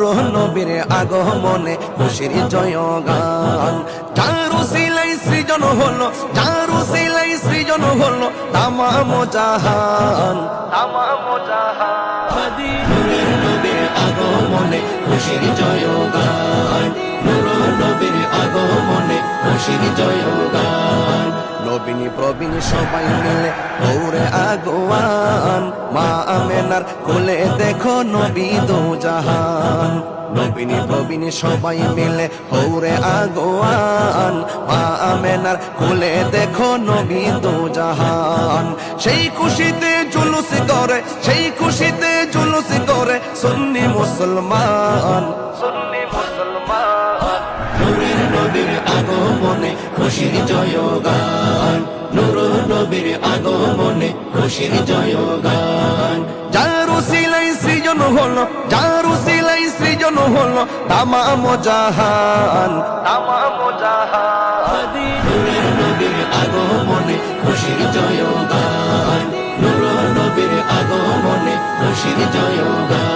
নূর নবীর আগমনে খুশির জয়গান। যার উসিলায় সৃজন হলো, যার উসিলায় সৃজন হলো তামাম জাহান, তামাম জাহান। নূরের নবীর আগমনে খুশির জয়গান, নূর নবীর আগমনে খুশির জয়গান। নবীনী প্রবীণ সবাই মিলে দৌড়ে আগোয়ান, মা আমেনার কোলে দেখো নবী দো জাহান। নবীনী প্রবীণ সবাই মিলে দৌড়ে আগোয়ান, মা আমেনার কোলে দেখো নবী দো জাহান। সেই খুশিতে জুলুস করে, সেই খুশিতে জুলুস করে সুন্নি মুসলমান, সুন্নি মুসলমান। নূরের নবীর আগমনে খুশির জয়গান, নূর নবীর আগমনে খুশির জয়গান। যার উসিলায় সৃজন হলো, যার উসিলায় সৃজন হলো তামাম জাহান, তামাম জাহান। নূরের নবীর আগমনে খুশির জয়গান, নূর নবীর আগমনে খুশির জয়গান।